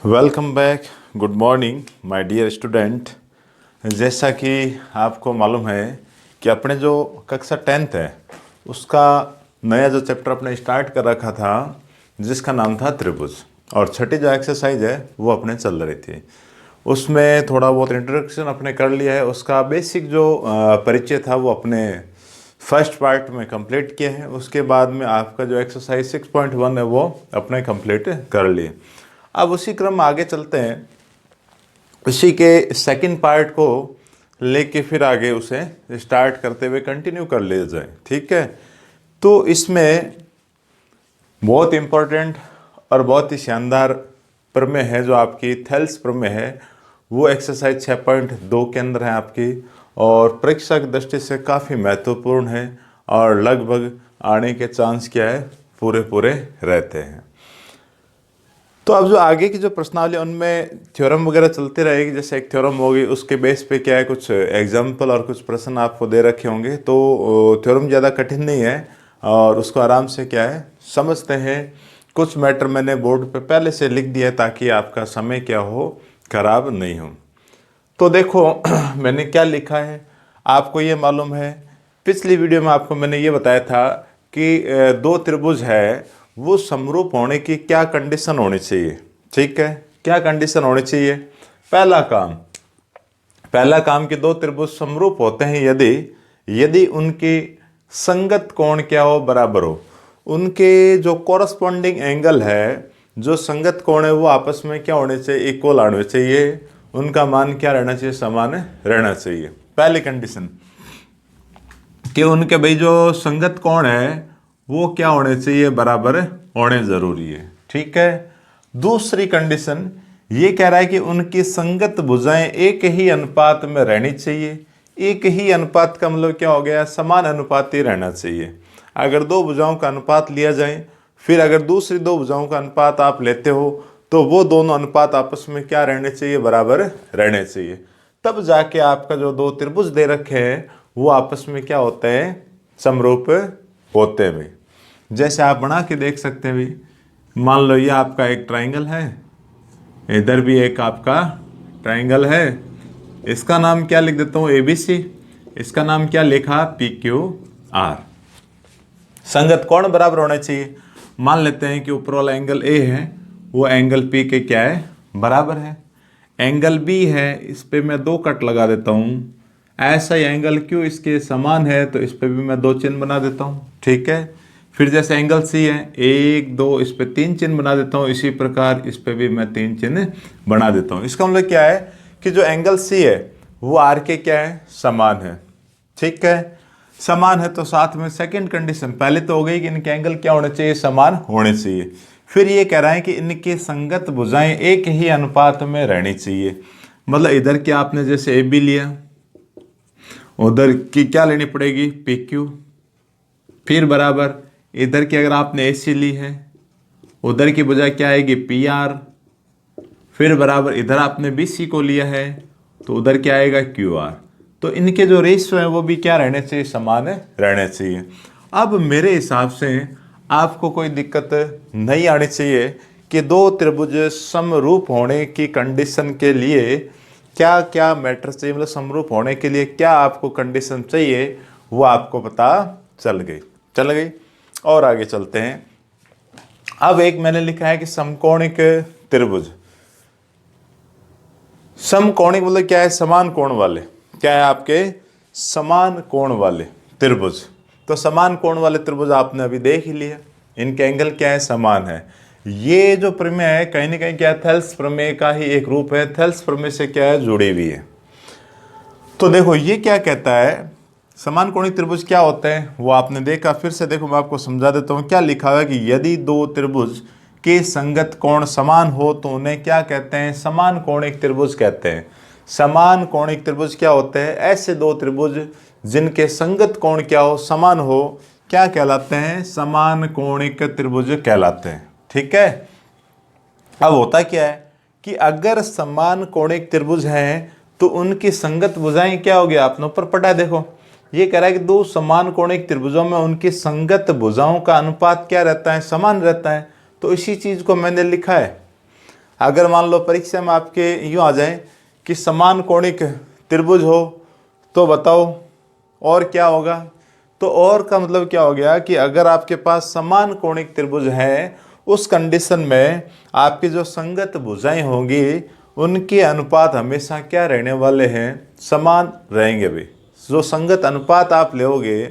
Welcome back. Good morning my dear student. जैसा कि आपको मालूम है कि अपने जो कक्षा 10th है उसका नया जो चैप्टर अपने स्टार्ट कर रखा था जिसका नाम था त्रिभुज, और छठी जो एक्सरसाइज है वो अपने चल रही थी। उसमें थोड़ा बहुत इंट्रोडक्शन अपने कर लिया है, उसका बेसिक जो परिचय था वो अपने फर्स्ट पार्ट में कंप्लीट किया है। उसके बाद में आपका जो एक्सरसाइज 6.1 है वो अपने कंप्लीट कर लिए। अब उसी क्रम में आगे चलते हैं, उसी के सेकंड पार्ट को लेके फिर आगे उसे स्टार्ट करते हुए कंटिन्यू कर ले जाए। ठीक है, तो इसमें बहुत इम्पोर्टेंट और बहुत ही शानदार प्रमेय है जो आपकी थेल्स प्रमेय है, वो एक्सरसाइज 6.2 के अंदर है आपकी, और परीक्षा की दृष्टि से काफ़ी महत्वपूर्ण है और लगभग आने के चांस क्या है, पूरे पूरे रहते हैं। तो अब जो आगे की जो प्रश्नावली उनमें थ्योरम वगैरह चलती रहेगी, जैसे एक थ्योरम होगी उसके बेस पे क्या है, कुछ एग्जाम्पल और कुछ प्रश्न आपको दे रखे होंगे। तो थ्योरम ज़्यादा कठिन नहीं है और उसको आराम से क्या है समझते हैं। कुछ मैटर मैंने बोर्ड पे पहले से लिख दिया है ताकि आपका समय क्या हो, खराब नहीं हो। तो देखो मैंने क्या लिखा है, आपको ये मालूम है पिछली वीडियो में आपको मैंने ये बताया था कि दो त्रिभुज है वो समरूप होने की क्या कंडीशन होनी चाहिए। ठीक है, क्या कंडीशन होनी चाहिए? पहला काम कि दो त्रिभुज समरूप होते हैं यदि उनकी संगत कोण क्या हो, बराबर हो। उनके जो कॉरस्पॉन्डिंग एंगल है, जो संगत कोण है वो आपस में क्या होने चाहिए, इक्वल आने चाहिए। उनका मान क्या रहना चाहिए, समान रहना चाहिए। पहली कंडीशन कि उनके भाई जो संगत कोण है वो क्या होने चाहिए, बराबर होने जरूरी है। ठीक है, दूसरी कंडीशन ये कह रहा है कि उनकी संगत भुजाएं एक ही अनुपात में रहनी चाहिए। एक ही अनुपात का मतलब क्या हो गया, समान अनुपात ही रहना चाहिए। अगर दो भुजाओं का अनुपात लिया जाए, फिर अगर दूसरी दो भुजाओं का अनुपात आप लेते हो तो वो दोनों अनुपात आपस में क्या रहने चाहिए, बराबर रहने चाहिए। तब जाके आपका जो दो त्रिभुज दे रखे हैं वो आपस में क्या होते हैं, समरूप होते हैं। भाई जैसे आप बना के देख सकते हैं भाई, मान लो ये आपका एक ट्राइंगल है, इधर भी एक आपका ट्राइंगल है। इसका नाम क्या लिख देता हूँ, ABC। इसका नाम क्या लिखा, PQR। संगत कोण बराबर होना चाहिए। मान लेते हैं कि ऊपर वाला एंगल A है वो एंगल P के क्या है, बराबर है। एंगल B है, इस पे मैं दो कट लगा देता हूँ। ऐसा ही एंगल Q इसके समान है तो इस पे भी मैं दो चिन्ह बना देता हूँ। ठीक है, फिर जैसे एंगल C है, एक दो, इस पे तीन चिन्ह बना देता हूँ। इसी प्रकार इस पे भी मैं तीन चिन्ह बना देता हूँ। इसका मतलब क्या है कि जो एंगल C है वो R के क्या है, समान है। ठीक है, समान है तो साथ में सेकंड कंडीशन पहले तो हो गई कि इनके एंगल क्या होने चाहिए, समान होने चाहिए। फिर ये कह रहा है कि इनकी संगत भुजाएं एक ही अनुपात में रहनी चाहिए। मतलब इधर क्या आपने जैसे AB लिया, उधर की क्या लेनी पड़ेगी, PQ। फिर बराबर इधर की अगर आपने AC ली है, उधर की बजाय क्या आएगी, PR। फिर बराबर इधर आपने BC को लिया है तो उधर क्या आएगा, QR। तो इनके जो रेशियो है वो भी क्या रहने चाहिए, समान रहने चाहिए। अब मेरे हिसाब से आपको कोई दिक्कत नहीं आनी चाहिए कि दो त्रिभुज समरूप होने की कंडीशन के लिए क्या क्या मैटर चाहिए, मतलब समरूप होने के लिए क्या आपको कंडीशन चाहिए वो आपको पता चल गई। और आगे चलते हैं। अब एक मैंने लिखा है कि समकोणिक त्रिभुज। समकोणिक मतलब क्या है, समान कोण वाले। क्या है आपके, समान कोण वाले त्रिभुज। तो समान कोण वाले त्रिभुज आपने अभी देख ही लिया, इनके एंगल क्या है, समान है। ये जो प्रमेय है कहीं ना कहीं क्या, थेल्स प्रमेय का ही एक रूप है। थेल्स प्रमेय से क्या है, जुड़ी हुई है। तो देखो ये क्या कहता है, समान कोणिक त्रिभुज क्या होते हैं वो आपने देखा। फिर से देखो मैं आपको समझा देता हूँ। क्या लिखा हुआ है कि यदि दो त्रिभुज के संगत कोण समान हो तो उन्हें क्या कहते हैं, समान कोणिक त्रिभुज कहते हैं। समान कोणिक त्रिभुज क्या होते हैं, ऐसे दो त्रिभुज जिनके संगत कोण क्या हो, समान हो, क्या कहलाते हैं, समान कोणिक त्रिभुज कहलाते हैं। ठीक है, अब होता क्या है कि अगर समान कोणिक त्रिभुज हैं तो उनकी संगत भुजाएं क्या होगी, आपने ऊपर पढ़ा है। देखो ये कह रहा है कि दो समान कोणिक त्रिभुजों में उनकी संगत भुजाओं का अनुपात क्या रहता है, समान रहता है। तो इसी चीज को मैंने लिखा है। अगर मान लो परीक्षा में आपके यूँ आ जाए कि समान कोणिक त्रिभुज हो तो बताओ और क्या होगा। तो और का मतलब क्या हो गया कि अगर आपके पास समान कोणिक त्रिभुज है उस कंडीशन में आपकी जो संगत भुजाएं होंगी उनके अनुपात हमेशा क्या रहने वाले हैं, समान रहेंगे भी। जो संगत अनुपात आप लोगे,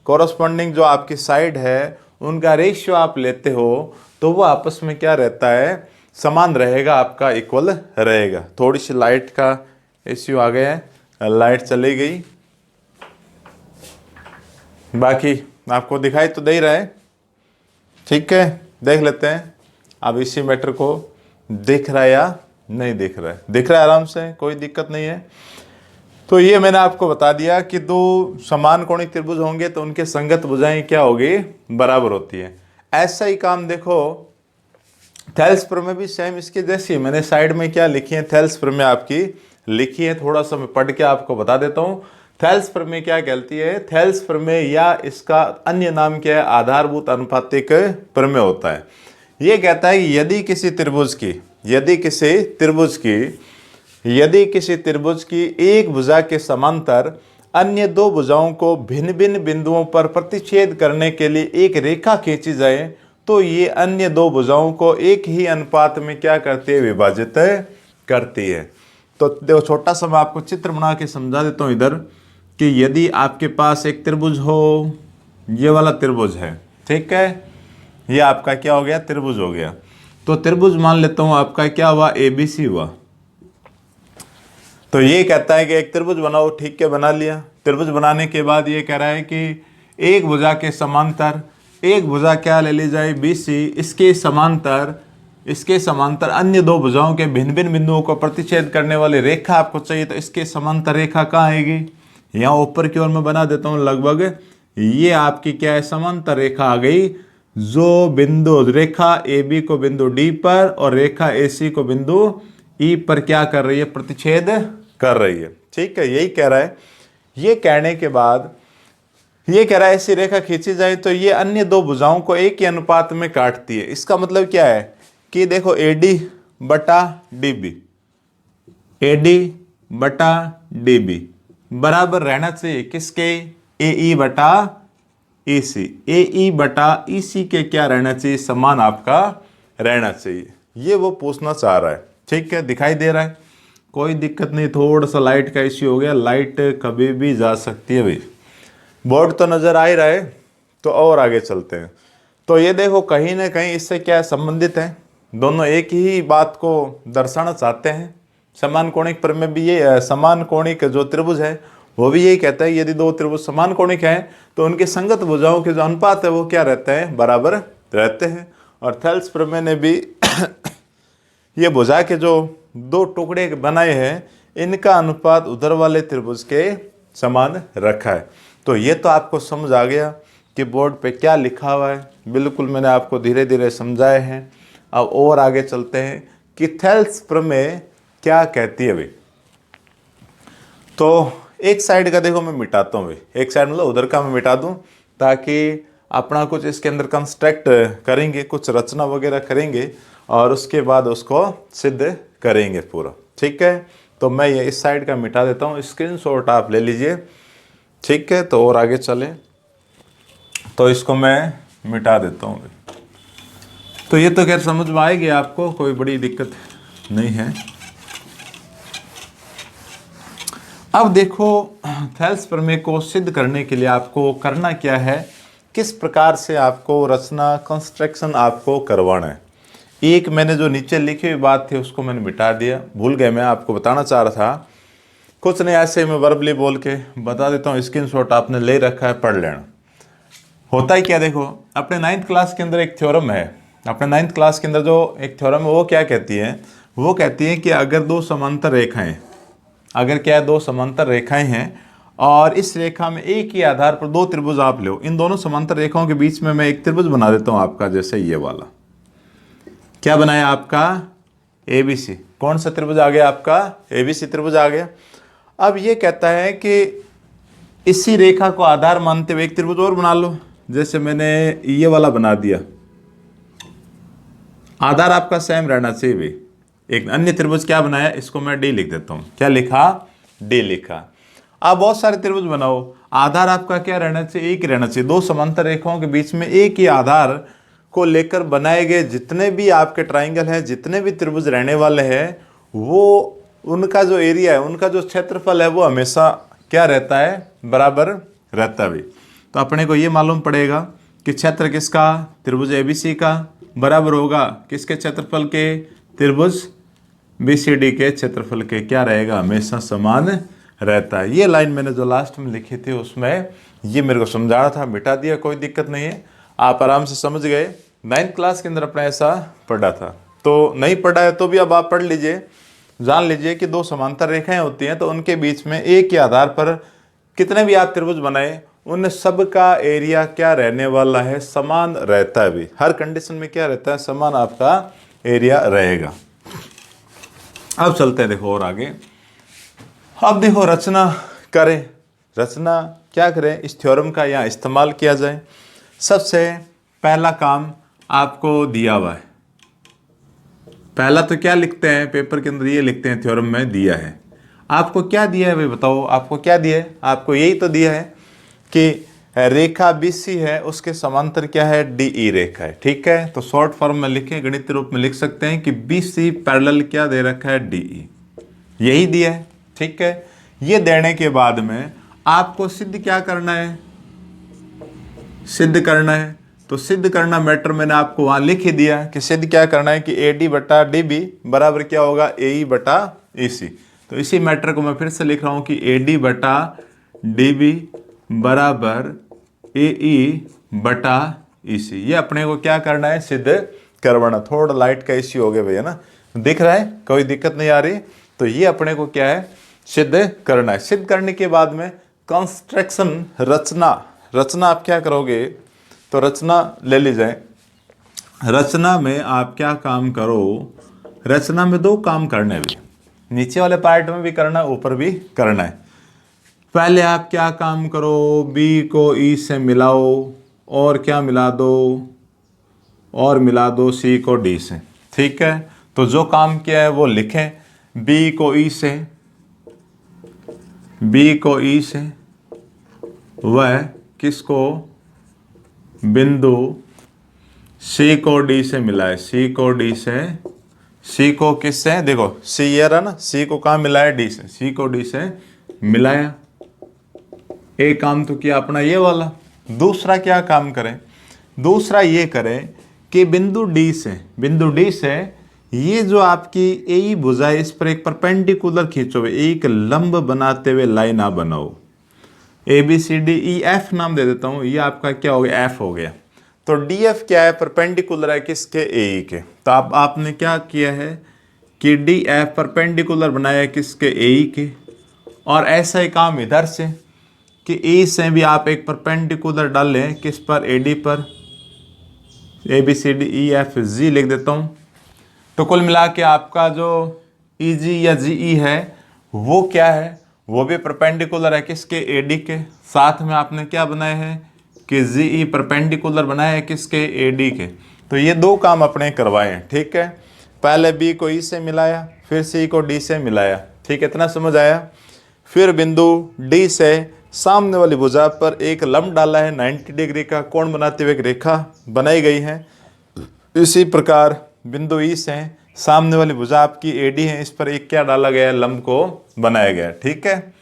कॉरस्पॉन्डिंग जो आपकी साइड है उनका रेशियो आप लेते हो तो वो आपस में क्या रहता है, समान रहेगा, आपका इक्वल रहेगा। थोड़ी सी लाइट का इश्यू आ गया है, लाइट चली गई, बाकी आपको दिखाई तो दे ही रहा है। ठीक है, देख लेते हैं अब इसी मैटर को दिख रहा है या नहीं दिख रहा है। दिख रहा है आराम से, कोई दिक्कत नहीं है। तो ये मैंने आपको बता दिया कि दो समान कोणिक त्रिभुज होंगे तो उनके संगत भुजाएं क्या होगी, बराबर होती है। ऐसा ही काम देखो थेल्स प्रमेय भी सेम इसके जैसी, मैंने साइड में क्या लिखी है, थेल्स प्रमेय आपकी लिखी है, थोड़ा सा मैं पढ़ के आपको बता देता हूँ। थेल्स प्रमेय क्या कहती है, थेल्स प्रमेय या इसका अन्य नाम क्या है, आधारभूत अनुपातिक प्रमेय होता है। ये कहता है कि यदि किसी त्रिभुज की एक भुजा के समांतर अन्य दो भुजाओं को भिन्न भिन्न बिंदुओं पर प्रतिच्छेद करने के लिए एक रेखा खींची जाए तो ये अन्य दो भुजाओं को एक ही अनुपात में क्या करती है, विभाजित करती है। तो देखो छोटा सा मैं आपको चित्र बना के समझा देता हूँ इधर कि यदि आपके पास एक त्रिभुज हो, ये वाला त्रिभुज है, ठीक है, ये आपका क्या हो गया, त्रिभुज हो गया। तो त्रिभुज मान लेता हूँ आपका क्या हुआ, ABC हुआ। तो ये कहता है कि एक त्रिभुज बनाओ, ठीक है, बना लिया। त्रिभुज बनाने के बाद ये कह रहा है कि एक भुजा के समांतर, एक भुजा क्या ले ली जाए, BC, इसके समांतर अन्य दो भुजाओं के भिन्न भिन्न बिंदुओं को प्रतिच्छेद करने वाली रेखा आपको चाहिए। तो इसके समांतर रेखा कहाँ आएगी, यहाँ ऊपर की ओर मैं बना देता हूँ लगभग, ये आपकी क्या है, समांतर रेखा आ गई, जो बिंदु रेखा AB को बिंदु D पर और रेखा AC को बिंदु E पर क्या कर रही है, प्रतिच्छेद कर रही है। ठीक है, यही कह रहा है। ये कहने के बाद ये कह रहा है ऐसी रेखा खींची जाए तो ये अन्य दो भुजाओं को एक ही अनुपात में काटती है। इसका मतलब क्या है कि देखो AD बटा DB बराबर रहना चाहिए किसके, AE बटा EC के क्या रहना चाहिए, समान आपका रहना चाहिए। ये वो पूछना चाह रहा है। ठीक है, दिखाई दे रहा है, कोई दिक्कत नहीं। थोड़ा सा लाइट का इश्यू हो गया, लाइट कभी भी जा सकती है भाई। बोर्ड तो नज़र आ ही रहा है, तो और आगे चलते हैं। तो ये देखो कहीं ना कहीं इससे क्या संबंधित है, दोनों एक ही बात को दर्शाना चाहते हैं। समान कोणिक प्रमेय भी ये, समान कोणिक जो त्रिभुज है वो भी यही कहता है यदि दो त्रिभुज समान कोणिक हैं तो उनके संगत भुजाओं के जो अनुपात है वो क्या रहते हैं, बराबर रहते हैं। और थेल्स प्रमेय ने भी ये भुजा के जो दो टुकड़े बनाए हैं इनका अनुपात उधर वाले त्रिभुज के समान रखा है। तो ये तो आपको समझ आ गया कि बोर्ड पे क्या लिखा हुआ है, बिल्कुल मैंने आपको धीरे धीरे समझाए हैं। अब और आगे चलते हैं कि थेल्स प्रमेय क्या कहती है भाई। तो एक साइड का देखो मैं मिटाता हूँ भाई, एक साइड मतलब उधर का मैं मिटा दूँ ताकि अपना कुछ इसके अंदर कंस्ट्रक्ट करेंगे, कुछ रचना वगैरह करेंगे और उसके बाद उसको सिद्ध करेंगे पूरा। ठीक है, तो मैं ये इस साइड का मिटा देता हूँ, स्क्रीनशॉट आप ले लीजिए। ठीक है, तो और आगे चले, तो इसको मैं मिटा देता हूँ। तो ये तो खैर समझ में आएगी आपको, कोई बड़ी दिक्कत नहीं है। अब देखो थेल्स प्रमेय को सिद्ध करने के लिए आपको करना क्या है, किस प्रकार से आपको रचना कंस्ट्रक्शन आपको करवाना है। एक मैंने जो नीचे लिखी हुई बात थी उसको मैंने मिटा दिया, भूल गए, मैं आपको बताना चाह रहा था। कुछ नहीं, ऐसे मैं वर्बली बोल के बता देता हूँ, स्क्रीनशॉट आपने ले रखा है, पढ़ लेना। होता है क्या, देखो अपने 9th क्लास के अंदर एक थ्योरम है, अपने 9th क्लास के अंदर जो एक थ्योरम है वो क्या कहती है, वो कहती है कि अगर दो समांतर रेखाएं, अगर क्या है, दो समांतर रेखाएं हैं और इस रेखा में एक ही आधार पर दो त्रिभुज आप लो, इन दोनों समांतर रेखाओं के बीच में मैं एक त्रिभुज बना देता हूँ आपका, जैसे ये वाला क्या बनाया आपका, ABC। कौन सा त्रिभुज आ गया आपका, ABC त्रिभुज आ गया। अब ये कहता है कि इसी रेखा को आधार मानते हुए एक त्रिभुज और बना लो, जैसे मैंने ये वाला बना दिया। आधार आपका सेम रहना चाहिए भाई, एक अन्य त्रिभुज क्या बनाया, इसको मैं डी लिख देता हूँ। क्या लिखा, डी लिखा। आप बहुत सारे त्रिभुज बनाओ, आधार आपका क्या रहना चाहिए, एक ही रहना चाहिए। दो समांतर रेखाओं के बीच में एक ही आधार को लेकर बनाए गए जितने भी आपके ट्राइंगल हैं, जितने भी त्रिभुज रहने वाले हैं, वो उनका जो एरिया है, उनका जो क्षेत्रफल है, वो हमेशा क्या रहता है, बराबर रहता है। तो अपने को ये मालूम पड़ेगा कि क्षेत्र किसका, त्रिभुज एबीसी का बराबर होगा किसके क्षेत्रफल के, त्रिभुज बीसीडी के क्षेत्रफल के। क्या रहेगा, हमेशा समान रहता है। ये लाइन मैंने जो लास्ट में लिखी थी उसमें ये मेरे को समझाना था, मिटा दिया, कोई दिक्कत नहीं है, आप आराम से समझ गए। 9th क्लास के अंदर अपने ऐसा पढ़ा था, तो नहीं पढ़ा है तो भी अब आप पढ़ लीजिए, जान लीजिए कि दो समांतर रेखाएं होती हैं तो उनके बीच में एक के आधार पर कितने भी आप त्रिभुज बनाए, उन सब का एरिया क्या रहने वाला है, समान रहता है भी। हर कंडीशन में क्या रहता है, समान आपका एरिया रहेगा। अब चलते हैं देखो और आगे। अब देखो रचना करें, रचना क्या करें, इस थ्योरम का यहाँ इस्तेमाल किया जाए। सबसे पहला काम आपको दिया हुआ है, पहला तो क्या लिखते हैं पेपर के अंदर, ये लिखते हैं थ्योरम में दिया है। आपको क्या दिया है भाई बताओ, आपको क्या दिया है, आपको यही तो दिया है कि रेखा बीसी है, उसके समांतर क्या है, डीई रेखा है। ठीक है, तो शॉर्ट फॉर्म में लिखें, गणित रूप में लिख सकते हैं कि बीसी पैरेलल क्या दे रखा है, डीई, यही दिया है। ठीक है, ये देने के बाद में आपको सिद्ध क्या करना है, सिद्ध करना है। तो सिद्ध करना मैटर मैंने आपको वहां लिख ही दिया कि सिद्ध क्या करना है कि एडी बटा डीबी बराबर क्या होगा, एई बटा ईसी। तो इसी मैटर को मैं फिर से लिख रहा हूं कि एडी बटा डीबी बराबर एई बटा ईसी। ये अपने को क्या करना है, सिद्ध करवाना। थोड़ा लाइट का इश्यू हो गया भैया ना, दिख रहा है, कोई दिक्कत नहीं आ रही। तो ये अपने को क्या है, सिद्ध करना है। सिद्ध करने के बाद में कंस्ट्रक्शन, रचना, रचना आप क्या करोगे, तो रचना ले ली जाए। रचना में आप क्या काम करो, रचना में दो काम करने भी, नीचे वाले पार्ट में भी करना, ऊपर भी करना है। पहले आप क्या काम करो, बी को ई से मिलाओ और क्या मिला दो, और मिला दो सी को डी से। ठीक है, तो जो काम किया है वो लिखें, बी को ई से, बी को ई से, वह किसको, बिंदु सी को डी से मिलाए, सी को डी से, सी को किससे, देखो सी ये रहा ना, सी को कहाँ मिलाया, डी से, सी को डी से मिलाया। एक काम तो किया अपना ये वाला। दूसरा क्या काम करें, दूसरा ये करें कि बिंदु डी से, बिंदु डी से ये जो आपकी ए भुजा है, इस पर एक परपेंडिकुलर खींचो, एक लंब बनाते हुए लाइन आप बनाओ। A B C D E F नाम दे देता हूँ, ये आपका क्या हो गया, एफ हो गया। तो डी एफ क्या है, परपेंडिकुलर है किसके, ए के। तो आपने क्या किया है कि डी एफ परपेंडिकुलर बनाया किसके, ए के। और ऐसा ही काम इधर से कि ए से भी आप एक परपेंडिकुलर डाल लें, किस पर, ए डी पर। A B C D E F G लिख देता हूँ। तो कुल मिला के आपका जो ई जी या जी ई है वो क्या है, वो भी परपेंडिकुलर है किसके, ए डी के। साथ में आपने क्या बनाए हैं कि जी ई परपेंडिकुलर बनाया है किसके, ए डी के। तो ये दो काम अपने करवाए हैं। ठीक है, पहले बी को ई से मिलाया, फिर सी को डी से मिलाया। ठीक है, इतना समझ आया। फिर बिंदु डी से सामने वाली भुजा पर एक लंब डाला है, 90 डिग्री का कोण बनाते हुए एक रेखा बनाई गई है। इसी प्रकार बिंदु ई से सामने वाली भुजा आपकी एडी है, इस पर एक क्या डाला गया है, लंब को बनाया गया। ठीक है,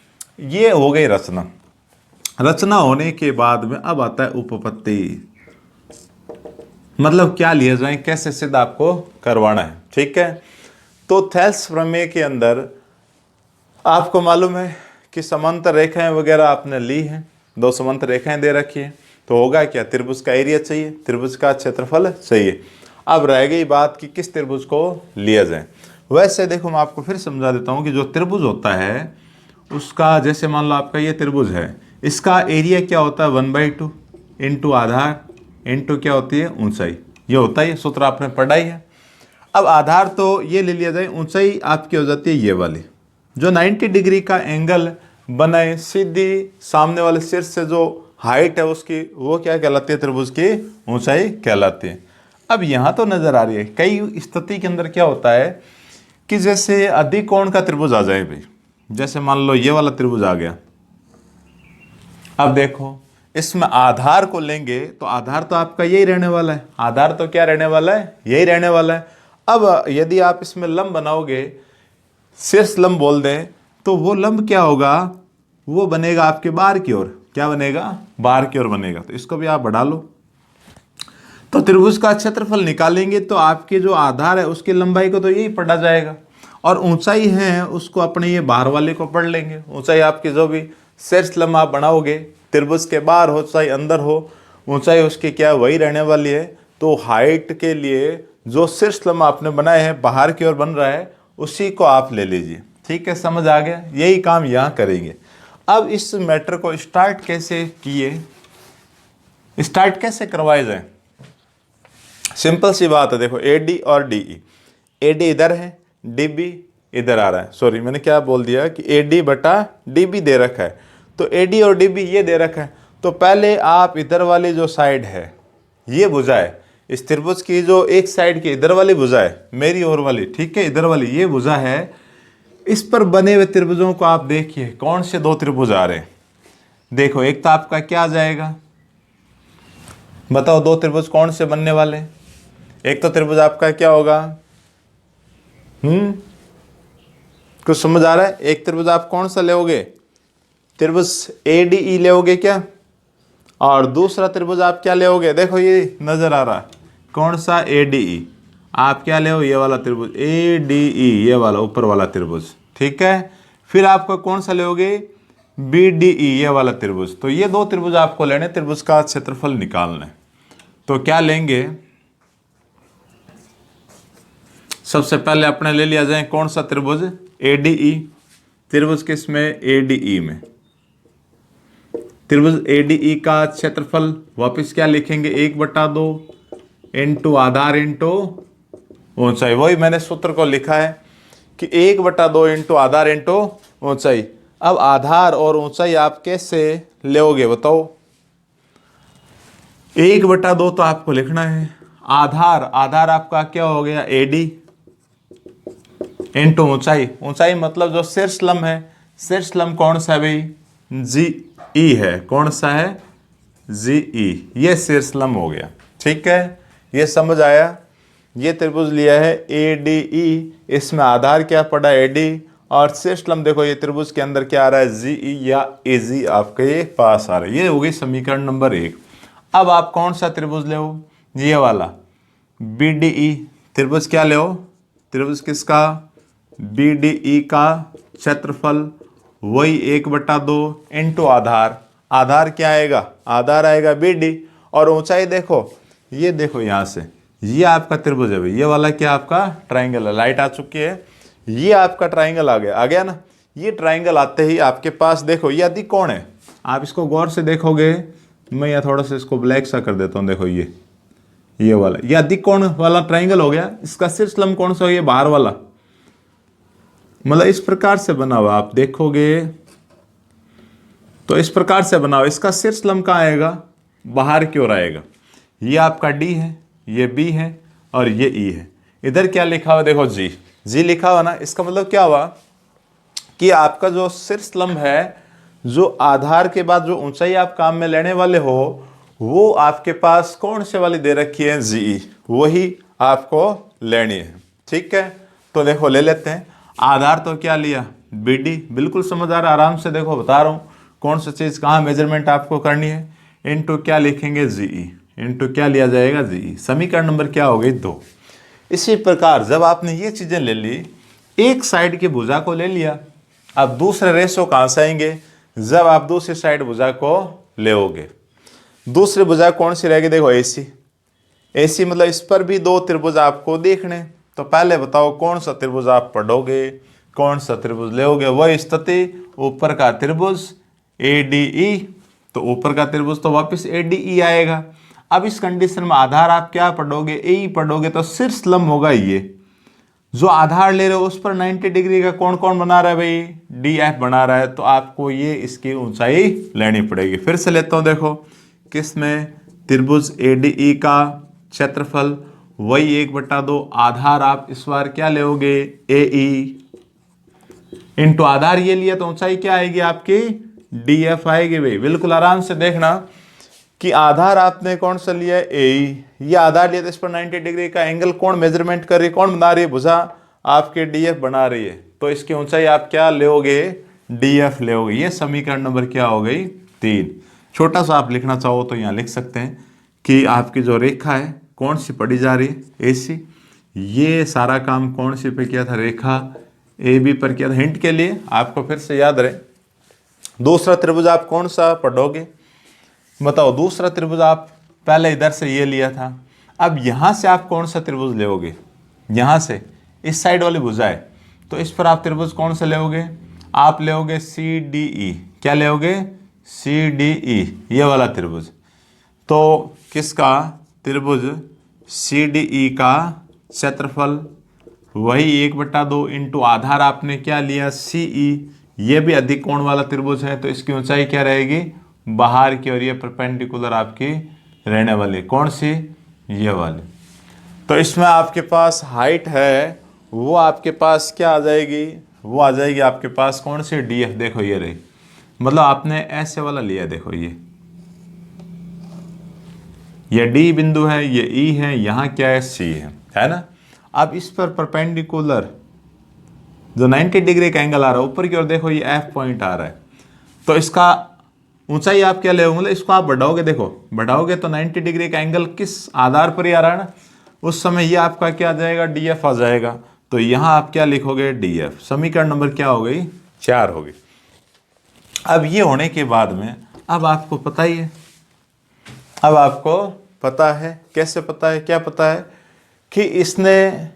ये हो गई रचना। रचना होने के बाद में अब आता है उपपत्ति, मतलब क्या लिया जाए, कैसे सिद्ध आपको करवाना है। ठीक है, तो थेल्स प्रमेय के अंदर आपको मालूम है कि समांतर रेखाएं वगैरह आपने ली हैं, दो समांतर रेखाएं दे रखी है। तो होगा क्या, त्रिभुज का एरिया चाहिए, त्रिभुज का क्षेत्रफल चाहिए। अब रह गई बात कि किस त्रिभुज को लिया जाए। वैसे देखो मैं आपको फिर समझा देता हूँ कि जो त्रिभुज होता है उसका, जैसे मान लो आपका ये त्रिभुज है, इसका एरिया क्या होता है, 1/2 इंटू आधार इंटू क्या होती है, ऊंचाई। ये होता है, सूत्र आपने पढ़ाई है। अब आधार तो ये ले लिया जाए, ऊंचाई आपकी हो जाती है ये वाली, जो 90 डिग्री का एंगल बनाए सीधी सामने वाले शीर्ष से जो हाइट है उसकी, वो क्या कहलाती है, त्रिभुज की ऊंचाई कहलाती है। अब यहाँ तो नजर आ रही है, कई स्थिति के अंदर क्या होता है कि जैसे अधिकोण का त्रिभुज आ जाए भाई, जैसे मान लो ये वाला त्रिभुज आ गया। अब देखो इसमें आधार को लेंगे तो आधार तो आपका यही रहने वाला है, आधार तो क्या रहने वाला है, यही रहने वाला है। अब यदि आप इसमें लंब बनाओगे, शीर्ष लंब बोल दें, तो वो लंब क्या होगा, वो बनेगा आपके बाहर की ओर। क्या बनेगा, बाहर की ओर बनेगा। तो इसको भी आप बढ़ा लो। तो त्रिभुज का क्षेत्रफल निकालेंगे तो आपके जो आधार है उसकी लंबाई को तो यही पढ़ा जाएगा, और ऊंचाई है उसको अपने ये बाहर वाले को पढ़ लेंगे। ऊंचाई आपकी जो भी शीर्ष लंब आप बनाओगे, त्रिभुज के बाहर हो चाहे अंदर हो, ऊंचाई उसकी क्या वही रहने वाली है। तो हाइट के लिए जो शीर्ष लंब आपने बनाए हैं बाहर की ओर बन रहा है, उसी को आप ले लीजिए। ठीक है, समझ आ गया। यही काम यहाँ करेंगे। अब इस मैटर को स्टार्ट कैसे किए, स्टार्ट कैसे करवाए जाए, सिंपल सी बात है। देखो AD और DE, AD इधर है, DB इधर आ रहा है। सॉरी मैंने क्या बोल दिया कि AD बटा DB दे रखा है, तो AD और DB ये दे रखा है। तो पहले आप इधर वाली जो साइड है ये भुजा है, इस त्रिभुज की जो एक साइड की इधर वाली भुजा है, मेरी ओर वाली, ठीक है, इधर वाली ये भुजा है। इस पर बने हुए त्रिभुजों को आप देखिए, कौन से दो त्रिभुज आ रहे हैं। देखो एक तो आपका क्या आ जाएगा, बताओ दो त्रिभुज कौन से बनने वाले हैं। एक तो त्रिभुज आपका क्या होगा, कुछ समझ आ रहा है। एक त्रिभुज आप कौन सा लेओगे, त्रिभुज ADE लेओगे क्या, और दूसरा त्रिभुज आप क्या लेओगे, देखो ये नजर आ रहा है कौन सा, ADE। आप क्या ले, ये वाला त्रिभुज ADE, ये वाला ऊपर वाला त्रिभुज, ठीक है। फिर आपको कौन सा लेओगे, BDE, ये वाला त्रिभुज। तो ये दो त्रिभुज आपको लेने, त्रिभुज का क्षेत्रफल निकालना है। तो क्या लेंगे, सबसे पहले अपने ले लिया जाए कौन सा त्रिभुज, ADE। त्रिभुज किसमें, ADE में। त्रिभुज ADE का क्षेत्रफल वापस क्या लिखेंगे, 1/2 इंटू आधार इंटू ऊंचाई। वही मैंने सूत्र को लिखा है कि 1/2 इंटू आधार इंटू ऊंचाई। अब आधार और ऊंचाई आप कैसे लेओगे बताओ। 1/2 तो आपको लिखना है, आधार आपका क्या हो गया, AD इंटू ऊंचाई। ऊंचाई मतलब जो शीर्ष लंब है, शीर्ष लंब कौन सा है भाई, GE है। कौन सा है, GE, ये शीर्ष लंब हो गया। ठीक है, ये समझ आया। ये त्रिभुज लिया है ADE, इसमें आधार क्या पड़ा, AD, और शीर्ष लंब देखो ये त्रिभुज के अंदर क्या आ रहा है, GE या AG आपके पास आ रहा है। ये हो गई समीकरण नंबर 1। अब आप कौन सा त्रिभुज ले, ये वाला BDE त्रिभुज क्या ले, त्रिभुज किसका, BDE का क्षेत्रफल वही 1/2 इंटू आधार क्या आएगा, आधार आएगा BD, और ऊंचाई देखो, ये देखो यहाँ से ये आपका त्रिभुज है भाई, ये वाला क्या आपका ट्राइंगल है। लाइट आ चुकी है, ये आपका ट्राइंगल आ गया ना। ये ट्राइंगल आते ही आपके पास देखो ये अधिकोण है। आप इसको गौर से देखोगे, मैं यहाँ थोड़ा सा इसको ब्लैक सा कर देता हूँ। देखो ये वाला, ये अधिकोण वाला ट्राइंगल हो गया। इसका शीर्ष लंब कौन सा हो, ये बाहर वाला, मतलब इस प्रकार से बना हुआ आप देखोगे तो इस प्रकार से बना हुआ। इसका शीर्ष लंब कहाँ आएगा, बाहर की ओर आएगा। ये आपका D है, ये B है, और ये E है। इधर क्या लिखा हुआ देखो, G लिखा हुआ ना। इसका मतलब क्या हुआ कि आपका जो शीर्ष लंब है, जो आधार के बाद जो ऊंचाई आप काम में लेने वाले हो, वो आपके पास कौन से वाली दे रखी है, GE, वही आपको लेनी है। ठीक है, तो देखो ले लेते हैं। आधार तो क्या लिया, BD, बिल्कुल समझ आ रहा है, आराम से देखो बता रहा हूँ कौन सी चीज़ कहाँ मेजरमेंट आपको करनी है। इनटू क्या लिखेंगे, GE, इनटू क्या लिया जाएगा, GE। समीकरण नंबर क्या हो गई, 2। इसी प्रकार जब आपने ये चीज़ें ले ली, एक साइड की भुजा को ले लिया, अब दूसरे रेशो कहाँ से आएंगे, जब आप दूसरी साइड भुजा को लेओगे। दूसरी भुजा कौन सी रहेगी, देखो AC मतलब इस पर भी दो त्रिभुज आपको देखने। तो पहले बताओ कौन सा त्रिभुज आप पढ़ोगे, कौन सा त्रिभुज लेओगे। वही स्थिति, ऊपर का त्रिभुज ADE, तो ऊपर का त्रिभुज तो वापस ADE आएगा। अब इस कंडीशन में आधार आप क्या पढ़ोगे, AE पढ़ोगे, तो शीर्ष लंब होगा ये। जो आधार ले रहे हो उस पर 90 डिग्री का कौन कौन बना रहा है भाई, DF बना रहा है। तो आपको ये इसकी ऊंचाई लेनी पड़ेगी। फिर से लेता हूँ, देखो किस में, त्रिभुज ADE का क्षेत्रफल वही 1/2 आधार आप इस बार क्या लोगे ए ई इंटू आधार ये लिया तो ऊंचाई क्या आएगी आपकी डी एफ आएगी भाई। बिल्कुल आराम से देखना कि आधार आपने कौन सा लिया है ए ई, ये आधार लिया तो इस पर 90 डिग्री का एंगल कौन मेजरमेंट कर रही है, कौन बना रही है, भुजा आपके डी एफ बना रही है। तो इसकी ऊंचाई आप क्या लोगे डी एफ लोगे। ये समीकरण नंबर क्या हो गई 3। छोटा सा आप लिखना चाहो तो यहाँ लिख सकते हैं कि आपकी जो रेखा है कौन सी पढ़ी जा रही है ए सी। ये सारा काम कौन सी पे किया था रेखा ए बी पर किया था। हिंट के लिए आपको फिर से याद रहे दूसरा त्रिभुज आप कौन सा पढ़ोगे बताओ। दूसरा त्रिभुज आप पहले इधर से ये लिया था, अब यहाँ से आप कौन सा त्रिभुज लोगे, यहाँ से इस साइड वाली भुजा है तो इस पर आप त्रिभुज कौन सा लोगे, आप लोगे सी डी ई। क्या लोगे सी डी ई, ये वाला त्रिभुज। तो किसका त्रिभुज सी डी ई का क्षेत्रफल वही 1/2 इंटू आधार आपने क्या लिया सी ई, ये भी अधिक कोण वाला त्रिभुज है तो इसकी ऊंचाई क्या रहेगी बाहर की और ये परपेंडिकुलर आपकी रहने वाली कौन सी ये वाली। तो इसमें आपके पास हाइट है वो आपके पास क्या आ जाएगी, वो आ जाएगी आपके पास कौन सी डी एफ। देखो ये रही, मतलब आपने ऐसे वाला लिया, देखो ये डी बिंदु है, ये ई है, यहाँ क्या है सी है ना। अब इस पर परपेंडिकुलर जो 90 डिग्री का एंगल आ रहा है ऊपर की ओर, देखो ये एफ पॉइंट आ रहा है तो इसका ऊंचाई आप क्या ले, मतलब इसको आप बढ़ाओगे, देखो बढ़ाओगे तो 90 डिग्री का एंगल किस आधार पर ही आ रहा है ना, उस समय ये आपका क्या आ जाएगा डी एफ आ जाएगा। तो यहाँ आप क्या लिखोगे डी एफ। समीकरण नंबर क्या हो गई 4 हो गई। अब ये होने के बाद में अब आपको पता ही है, अब आपको पता है कैसे पता है, क्या पता है कि इसने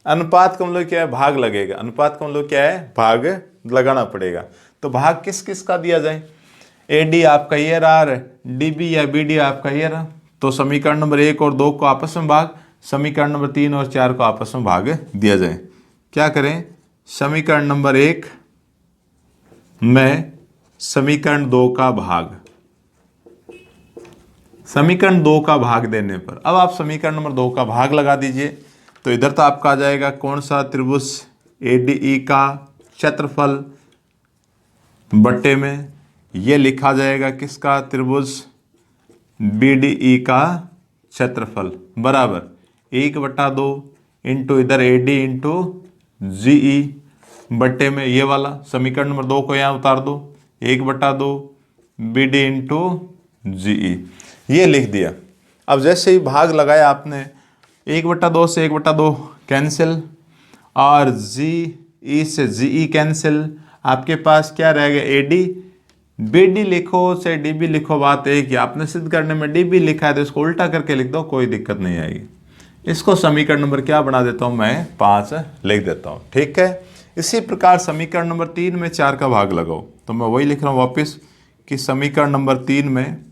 अनुपात का मतलब क्या है भाग लगेगा, अनुपात का मतलब क्या है भाग लगाना पड़ेगा। तो भाग किस किस का दिया जाए, ए डी आपका ये रहा, डी बी या बी डी आपका ये रहा। तो समीकरण नंबर 1 और 2 को आपस में भाग, समीकरण नंबर 3 और 4 को आपस में भाग दिया जाए। क्या करें, समीकरण नंबर 1 में समीकरण 2 का भाग, समीकरण 2 का भाग देने पर अब आप समीकरण नंबर 2 का भाग लगा दीजिए। तो इधर तो आपका आ जाएगा कौन सा त्रिभुज ए डी ई का क्षेत्रफल बट्टे में ये लिखा जाएगा किसका त्रिभुज बी डी ई का क्षेत्रफल बराबर 1/2 इंटू इधर ए डी इंटू जी ई बट्टे में ये वाला समीकरण नंबर 2 को यहाँ उतार दो 1/2 बी डी इंटू जी ई, ये लिख दिया। अब जैसे ही भाग लगाया आपने 1/2 से 1/2 कैंसिल और जी ई से जी ई कैंसिल, आपके पास क्या रह गया ए डी, बी डी लिखो से डी बी लिखो बात एक ही। आपने सिद्ध करने में डी बी लिखा है तो इसको उल्टा करके लिख दो, कोई दिक्कत नहीं आएगी। इसको समीकरण नंबर क्या बना देता हूं मैं 5 लिख देता हूं, ठीक है। इसी प्रकार समीकरण नंबर 3 में 4 का भाग लगाओ, तो मैं वही लिख रहा हूं वापस कि समीकरण नंबर 3 में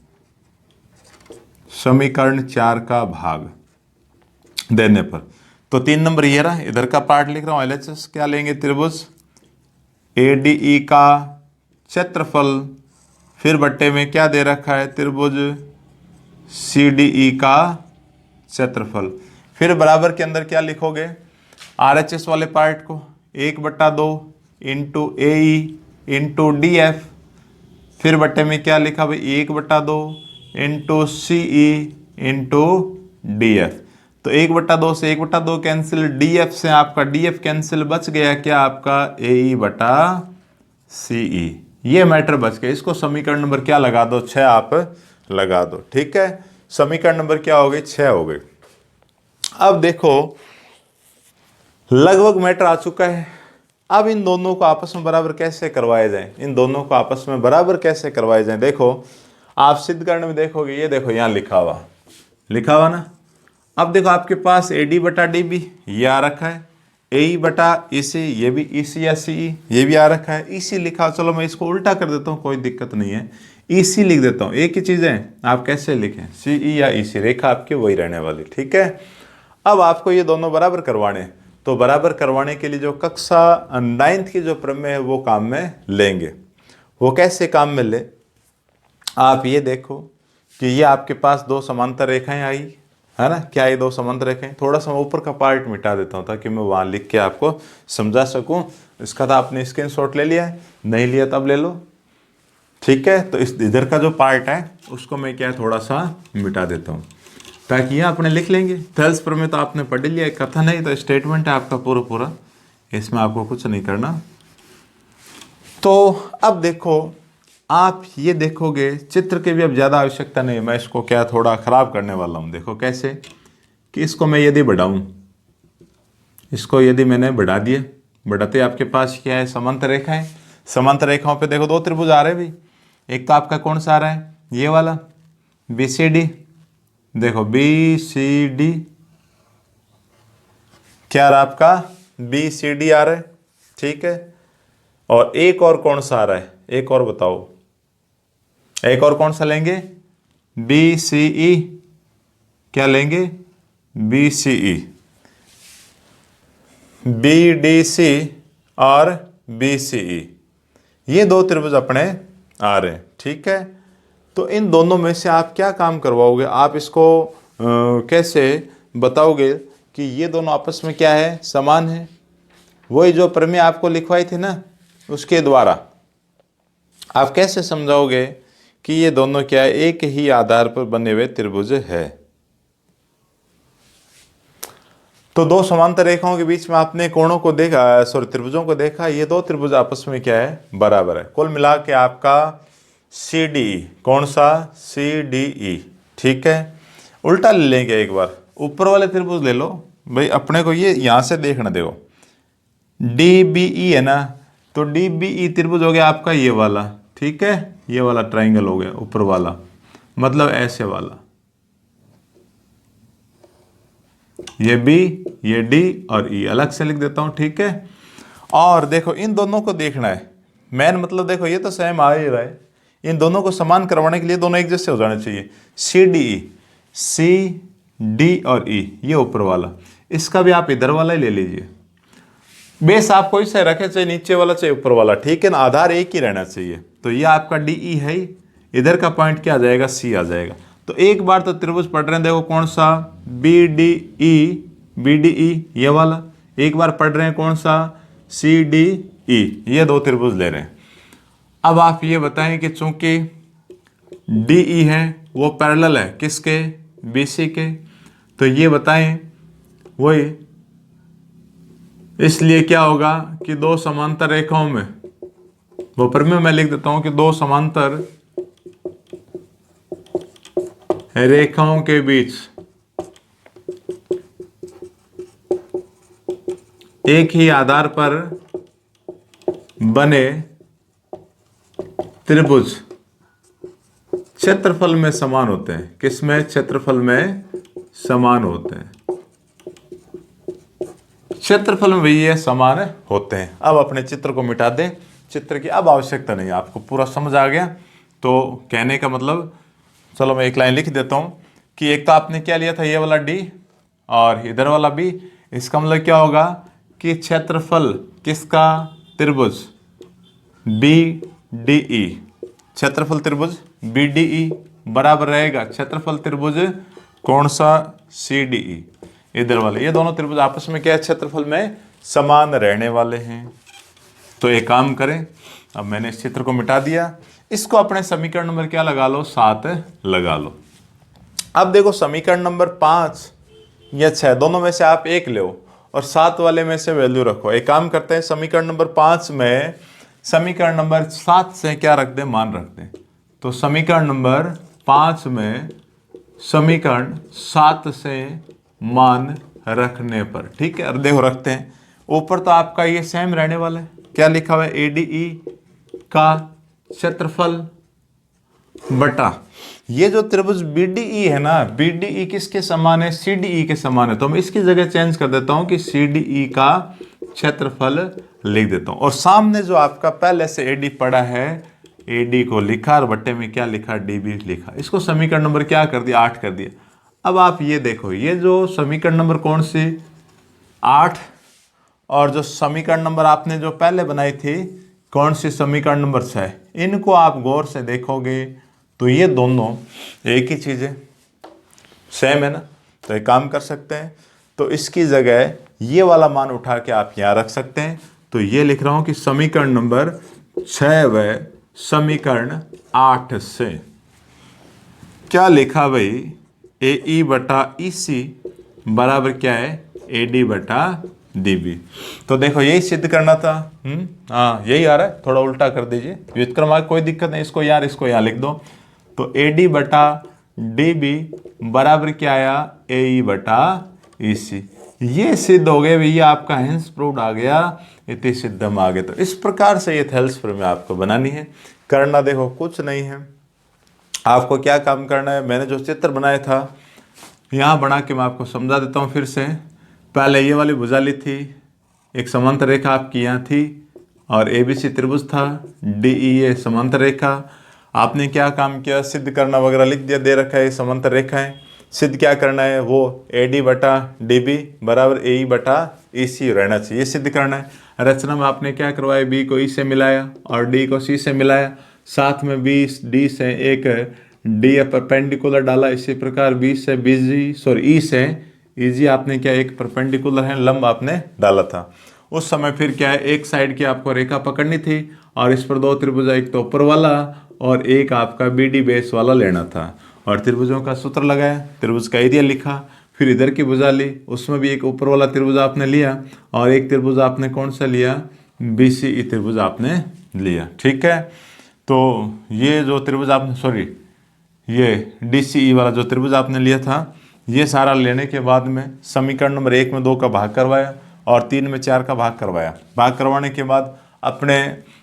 समीकरण 4 का भाग देने पर, तो 3 नंबर ये रहा, इधर का पार्ट लिख रहा हूं एलएचएस क्या लेंगे त्रिभुज एडीई का क्षेत्रफल, फिर बट्टे में क्या दे रखा है त्रिभुज सीडीई का क्षेत्रफल, फिर बराबर के अंदर क्या लिखोगे आरएचएस वाले पार्ट को 1/2 इंटू ए इंटू डी एफ, फिर बट्टे में क्या लिखा भाई 1/2 इंटू सी इंटू डी एफ। तो 1/2 से 1/2 कैंसिल, डी एफ से आपका डी एफ कैंसिल, बच गया क्या आपका ए बटा सी ई, ये मैटर बच गया। इसको समीकरण नंबर क्या लगा दो 6 आप लगा दो, ठीक है। समीकरण नंबर क्या हो गई 6 हो गई। अब देखो लगभग मैटर आ चुका है। अब इन दोनों को आपस में बराबर कैसे करवाए जाएं, इन दोनों को आपस में बराबर कैसे करवाए जाएं। देखो आप सिद्ध करने में देखोगे, ये देखो यहाँ लिखा हुआ ना। अब देखो आपके पास ए डी बटा डी बी ये आ रखा है, ए बटा ई सी ये भी ई सी या सी ये भी आ रखा है, ई सी लिखा। चलो मैं इसको उल्टा कर देता हूँ, कोई दिक्कत नहीं है, ई सी लिख देता हूँ। एक ही चीज़ है, आप कैसे लिखें सी ई या ई सी, रेखा आपकी वही रहने वाली, ठीक है। अब आपको ये दोनों बराबर करवाने, तो बराबर करवाने के लिए जो कक्षा 9th की जो प्रमेय है वो काम में लेंगे। वो कैसे काम में ले, आप ये देखो कि ये आपके पास दो समांतर रेखाएं आई, है ना। क्या ये दो समांतर रेखाएं, थोड़ा सा मैं ऊपर का पार्ट मिटा देता हूँ ताकि मैं वहाँ लिख के आपको समझा सकूँ। इसका तो आपने स्क्रीनशॉट ले लिया है, नहीं लिया तब ले लो, ठीक है। तो इस इधर का जो पार्ट है उसको मैं क्या थोड़ा सा मिटा देता हूँ ताकि यहाँ अपने लिख लेंगे। थेल्स प्रमेय तो आपने पढ़ लिया, कथन है तो स्टेटमेंट है आपका पूरा पूरा, इसमें आपको कुछ नहीं करना। तो अब देखो, आप ये देखोगे चित्र की भी अब ज़्यादा आवश्यकता नहीं है, मैं इसको क्या थोड़ा ख़राब करने वाला हूँ। देखो कैसे कि इसको मैं यदि बढ़ाऊँ, इसको यदि मैंने बढ़ा दिया, बढ़ाते आपके पास क्या है, समांतर रेखा है। समांतर रेखाओं पे देखो दो त्रिभुज आ रहे हैं भाई। एक तो आपका कौन सा आ रहा है, ये वाला बी सी डी, देखो बी सी डी, क्या रहा आपका बी सी डी आ रहा है, ठीक है। और एक और कौन सा आ रहा है, एक और बताओ, एक और कौन सा लेंगे, बी सी ई, क्या लेंगे बी सी ई, बी डी सी और बी सी ई, ये दो त्रिभुज अपने आ रहे हैं, ठीक है। तो इन दोनों में से आप क्या काम करवाओगे, आप इसको कैसे बताओगे कि ये दोनों आपस में क्या है, समान है। वही जो प्रमेय आपको लिखवाई थी ना, उसके द्वारा आप कैसे समझाओगे कि ये दोनों क्या है, एक ही आधार पर बने हुए त्रिभुज है। तो दो समांतर रेखाओं के बीच में आपने कोणों को देखा, सॉरी त्रिभुजों को देखा, ये दो त्रिभुज आपस में क्या है, बराबर है। कुल मिला के आपका सी डी ई, कौन सा सी डी ई, ठीक है। उल्टा ले लेंगे एक बार, ऊपर वाले त्रिभुज ले लो भाई, अपने को ये यहां से देखना, देखो डी बी ई है ना, तो डी बी ई त्रिभुज हो गया आपका ये वाला, ठीक है, ये वाला ट्राइंगल हो गया ऊपर वाला, मतलब ऐसे वाला, ये बी, ये डी और ई अलग से लिख देता हूं, ठीक है। और देखो इन दोनों को देखना है, मेन मतलब देखो ये तो सेम आ ही रहा है, इन दोनों को समान करवाने के लिए दोनों एक जैसे हो जाने चाहिए। सी डी ई, सी डी और ई, ये ऊपर वाला, इसका भी आप इधर वाला ही ले लीजिए। बेस आप कोई से रखे, चाहे नीचे वाला चाहे ऊपर वाला, ठीक है ना, आधार एक ही रहना चाहिए। तो ये आपका डी ई है, इधर का पॉइंट क्या आ जाएगा, सी आ जाएगा। तो एक बार तो त्रिभुज पढ़ रहे हैं, देखो कौन सा B D E, B D E ये वाला, एक बार पढ़ रहे हैं कौन सा सी डी ई, ये दो त्रिभुज ले रहे हैं। अब आप ये बताएं कि चूंकि डी ई है वो पैरेलल है किसके, बी सी के, तो ये बताएं वही, इसलिए क्या होगा कि दो समांतर रेखाओं में, वो प्रमेय मैं लिख देता हूं कि दो समांतर रेखाओं के बीच एक ही आधार पर बने त्रिभुज क्षेत्रफल में समान होते हैं। किसमें, क्षेत्रफल में समान होते हैं, क्षेत्रफल में भी ये समान होते हैं। अब अपने चित्र को मिटा दें, चित्र की अब आवश्यकता नहीं है, आपको पूरा समझ आ गया। तो कहने का मतलब, चलो मैं एक लाइन लिख देता हूं कि एक तो आपने क्या लिया था, ये वाला डी और इधर वाला बी, इसका मतलब क्या होगा कि क्षेत्रफल किसका, त्रिभुज बी डी ई, क्षेत्रफल त्रिभुज बी डी ई बराबर रहेगा क्षेत्रफल त्रिभुज कौन सा, सी डी ई, इधर वाले। ये दोनों त्रिभुज आपस में क्या है, क्षेत्रफल में समान रहने वाले हैं। तो एक काम करें, अब मैंने इस चित्र को मिटा दिया, इसको अपने समीकरण नंबर क्या लगा लो, 7 लगा लो। अब देखो समीकरण नंबर 5 या 6 दोनों में से आप एक लो और 7 वाले में से वैल्यू रखो। एक काम करते हैं, समीकरण नंबर 5 में समीकरण नंबर 7 से क्या रख दें, मान रख दें। तो समीकरण नंबर 5 में समीकरण 7 से मान रखने पर, ठीक है। और देखो रखते हैं, ऊपर तो आपका ये सेम रहने वाला है, क्या लिखा हुआ है, एडीई का क्षेत्रफल बटा ये जो त्रिभुज बीडीई है ना, बीडीई किसके समान है, सीडीई के समान है। तो मैं इसकी जगह चेंज कर देता हूं कि सीडीई का क्षेत्रफल लिख देता हूं। और सामने जो आपका पहले से एडी पड़ा है, एडी को लिखा और बट्टे में क्या लिखा, डीबी लिखा। इसको समीकरण नंबर क्या कर दिया, 8 कर दिया। अब आप ये देखो, ये जो समीकरण नंबर कौन सी, 8, और जो समीकरण नंबर आपने जो पहले बनाई थी कौन सी, समीकरण नंबर 6, इनको आप गौर से देखोगे तो ये दोनों एक ही चीज है, सेम है ना। तो एक काम कर सकते हैं, तो इसकी जगह ये वाला मान उठा के आप यहाँ रख सकते हैं। तो ये लिख रहा हूँ कि समीकरण नंबर 6 व समीकरण 8 से क्या लिखा भाई, ए ई बटा ई सी बराबर क्या है, ए डी बटा डी बी। तो देखो यही सिद्ध करना था। हाँ यही आ रहा है, थोड़ा उल्टा कर दीजिए व्युत्क्रम आगे, कोई दिक्कत नहीं, इसको यार इसको यहाँ लिख दो। तो ए डी बटा डी बी बराबर क्या आया, ए ई बटा ई सी। ये सिद्ध हो गया भैया, आपका हेंस प्रूव्ड आ गया, इति सिद्धम आ गया। तो इस प्रकार से ये थेल्स प्रमेय आपको बनानी है। करना देखो कुछ नहीं है, आपको क्या काम करना है, मैंने जो चित्र बनाया था यहाँ बना के मैं आपको समझा देता हूँ फिर से। पहले ये वाली भुजा ली थी, एक समांतर रेखा आपकी यहाँ थी और ABC त्रिभुज था, DE समांतर रेखा। आपने क्या काम किया, सिद्ध करना वगैरह लिख दिया, दे रखा है समांतर रेखा है। सिद्ध क्या करना है, वो AD बटा DB बराबर AE बटा EC रहना चाहिए, ये सिद्ध करना है। रचना में आपने क्या करवाया, B को E से मिलाया और D को C से मिलाया, साथ में D से एक D परपेंडिकुलर डाला। इसी प्रकार B से E से EG आपने क्या, एक परपेंडिकुलर है लंब आपने डाला था। उस समय फिर क्या है, एक साइड की आपको रेखा पकड़नी थी और इस पर दो त्रिभुज, एक तो ऊपर वाला और एक आपका BD बेस वाला लेना था। और त्रिभुजों का सूत्र लगाया, त्रिभुज का एरिया लिखा, फिर इधर की भुजा ली, उसमें भी एक ऊपर वाला त्रिभुज आपने लिया और एक त्रिभुज आपने कौन सा लिया, BCE त्रिभुज आपने लिया। ठीक है, तो ये जो त्रिभुज आपने ये DCE वाला जो त्रिभुज आपने लिया था, ये सारा लेने के बाद में समीकरण नंबर 1 में 2 का भाग करवाया और 3 में 4 का भाग करवाया। भाग करवाने के बाद अपने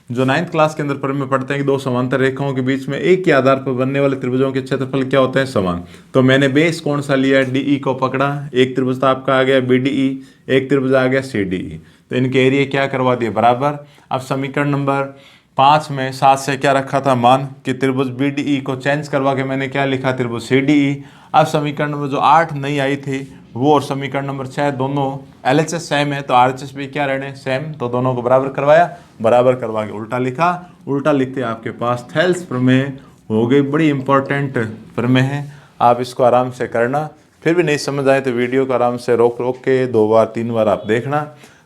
जो 9th क्लास के अंदर प्रमेय पढ़ते हैं कि दो समांतर रेखाओं के बीच में एक के आधार पर बनने वाले त्रिभुजों के क्षेत्रफल क्या होते हैं, समान। तो मैंने बेस कौन सा लिया, DE को पकड़ा, एक त्रिभुज तो आपका आ गया BDE, एक त्रिभुज आ गया CDE। तो इनके एरिया क्या करवा दिए, बराबर। अब समीकरण नंबर 5 में 7 से क्या रखा था मान, कि त्रिभुज BDE को चेंज करवा के मैंने क्या लिखा, त्रिभुज CDE। अब समीकरण नंबर जो 8 नहीं आई थी वो और समीकरण नंबर 6 दोनों LHS सेम है, तो RHS भी क्या रहने सेम, तो दोनों को बराबर करवाया, बराबर करवा के उल्टा लिखा। उल्टा लिखते आपके पास थेल्स प्रमेय हो गई। बड़ी इंपॉर्टेंट प्रमेय है, आप इसको आराम से करना। फिर भी नहीं समझ आए तो वीडियो को आराम से रोक के 2 बार 3 बार आप देखना।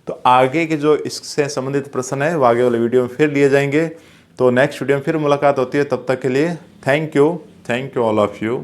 तो आगे के जो इससे संबंधित प्रश्न है वो आगे वाले वीडियो में फिर लिए जाएंगे। तो नेक्स्ट वीडियो में फिर मुलाकात होती है, तब तक के लिए thank you all of you.